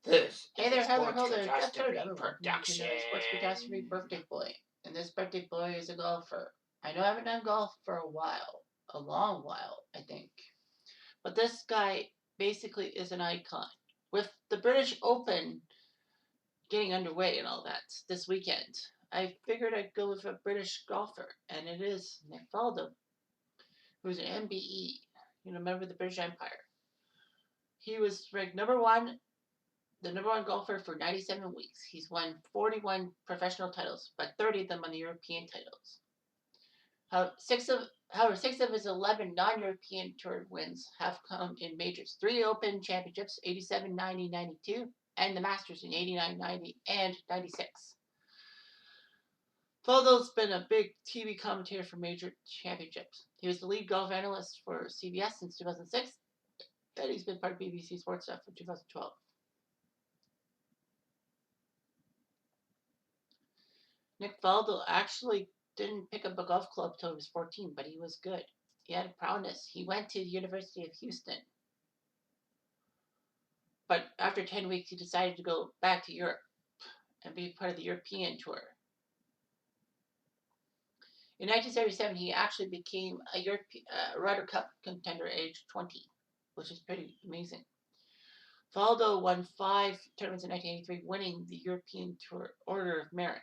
Hey there, Heather Holder, Jeff Turner, everyone. Welcome to another Sports Catastrophe birthday boy. And this birthday boy is a golfer. I know I haven't done golf for a while, a long while, I think. But this guy basically is an icon. With the British Open getting underway and all that this weekend, I figured I'd go with a British golfer, and it is Nick Faldo, who's an MBE, member of the British Empire. He was ranked the number one golfer for 97 weeks. He's won 41 professional titles, but 30 of them on the European titles. However, six of his 11 non-European Tour wins have come in majors. 3 Open Championships, 87, 90, 92, and the Masters in 89, 90, and 96. Faldo's been a big TV commentator for major championships. He was the lead golf analyst for CBS since 2006, and he's been part of BBC Sports Stuff from 2012. Nick Faldo actually didn't pick up a golf club till he was 14, but he was good. He had prowess. He went to the University of Houston. But after 10 weeks, he decided to go back to Europe and be part of the European Tour. In 1977, he actually became a Ryder Cup contender at age 20, which is pretty amazing. Faldo won 5 tournaments in 1983, winning the European Tour Order of Merit.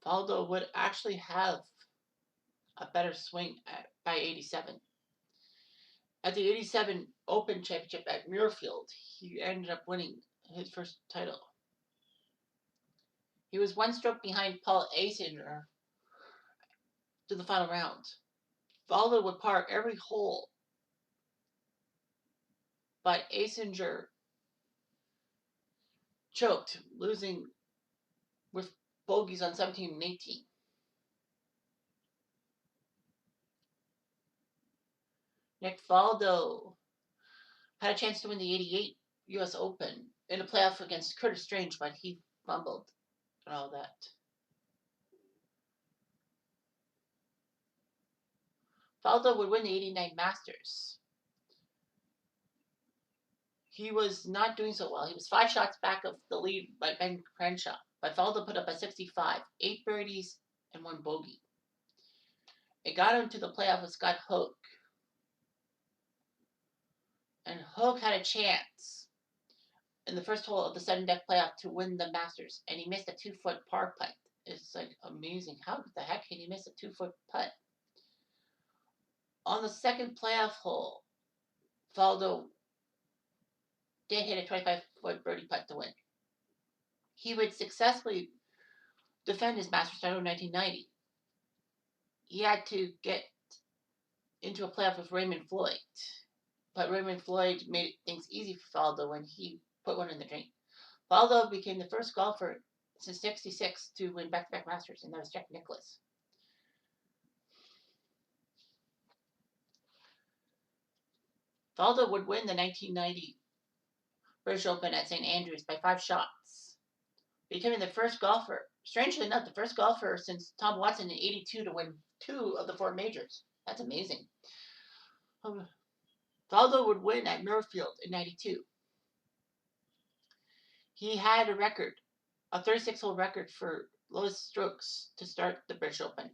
Faldo would actually have a better swing by 87. At the 87 Open Championship at Muirfield, he ended up winning his first title. He was 1 stroke behind Paul Azinger to the final round. Faldo would par every hole, but Azinger choked, losing with bogeys on 17 and 18. Nick Faldo had a chance to win the 88 U.S. Open in a playoff against Curtis Strange, but he fumbled and all that. Faldo would win the 89 Masters. He was not doing so well. He was 5 shots back of the lead by Ben Crenshaw, but Faldo put up a 65, 8 birdies, and 1 bogey. It got him to the playoff with Scott Hook. And Hook had a chance in the first hole of the 7-deck playoff to win the Masters, and he missed a 2-foot par putt. It's like amazing. How the heck can he miss a 2-foot putt? On the second playoff hole, Faldo did hit a 25-foot birdie putt to win. He would successfully defend his Masters title in 1990. He had to get into a playoff with Raymond Floyd, but Raymond Floyd made things easy for Faldo when he put one in the drain. Faldo became the first golfer since '66 to win back-to-back Masters, and that was Jack Nicklaus. Faldo would win the 1990 British Open at St. Andrews by 5 shots, becoming the first golfer, strangely enough, the first golfer since Tom Watson in '82 to win 2 of the 4 majors. That's amazing. Faldo would win at Muirfield in '92. He had a 36-hole record for lowest strokes to start the British Open.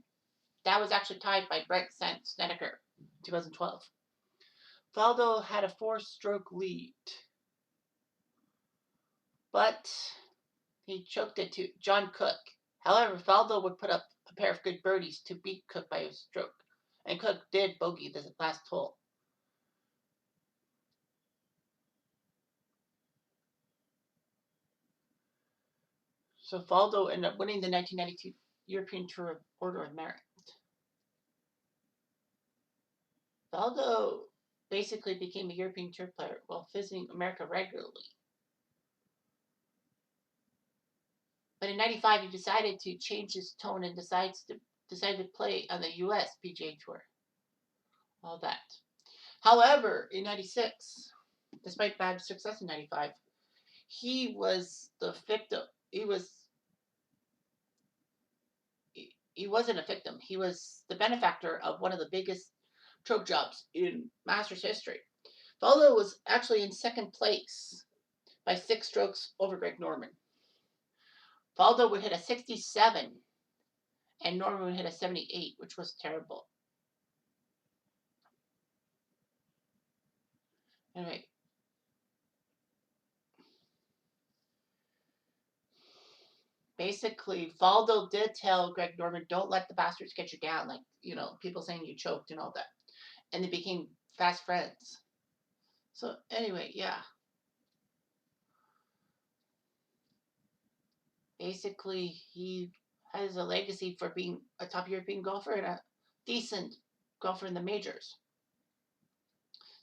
That was actually tied by Brent Snedeker in 2012. Faldo had a 4-stroke lead, but he choked it to John Cook. However, Faldo would put up a pair of good birdies to beat Cook by a stroke, and Cook did bogey the last hole. So Faldo ended up winning the 1992 European Tour Order of Merit. Faldo basically became a European Tour player while visiting America regularly. But in '95, he decided to change his tone and decided to play on the U.S. PGA Tour. All that. However, in '96, despite bad success in '95, he was the victim. He was he wasn't a victim. He was the benefactor of one of the biggest stroke jobs in Masters history. Faldo was actually in second place by 6 strokes over Greg Norman. Faldo would hit a 67 and Norman would hit a 78, which was terrible. Anyway. Basically, Faldo did tell Greg Norman, don't let the bastards get you down. Like, people saying you choked and all that. And they became fast friends. So, anyway, yeah. Basically, he has a legacy for being a top European golfer and a decent golfer in the majors.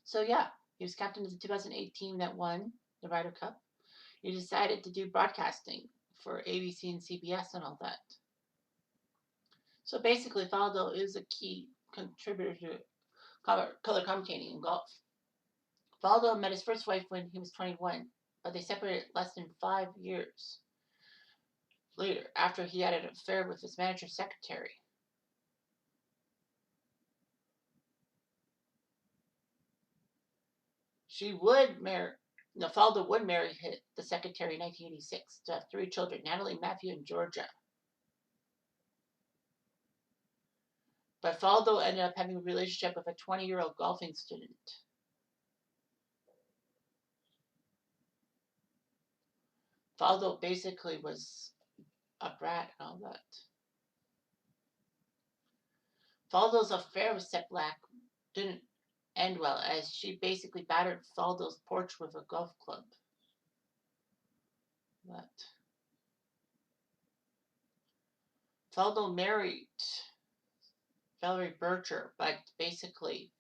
So, yeah, he was captain of the 2008 team that won the Ryder Cup. He decided to do broadcasting for ABC and CBS and all that. So, basically, Faldo is a key contributor to color commentating in golf. Faldo met his first wife when he was 21, but they separated less than 5 years later after he had an affair with his manager's secretary. Faldo would marry the secretary in 1986 to have 3 children, Natalie, Matthew, and Georgia. But Faldo ended up having a relationship with a 20-year-old golfing student. Faldo basically was a brat and all that. Faldo's affair with Sepp Black didn't end well, as she basically battered Faldo's porch with a golf club. But Faldo married Valerie Bircher, but basically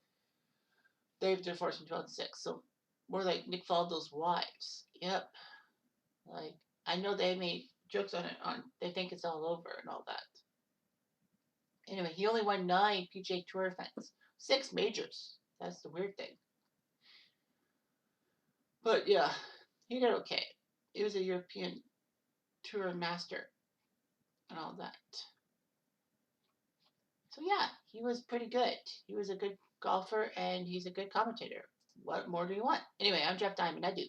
they've divorced in 2006. So more like Nick Faldo's wives. Yep. Like, I know they made jokes on it. They think it's all over and all that. Anyway, he only won 9 PGA Tour events, 6 majors. That's the weird thing. But yeah, he did okay. He was a European Tour master and all that. So yeah, he was pretty good. He was a good golfer and he's a good commentator. What more do you want? Anyway, I'm Jeff Diamond. I do.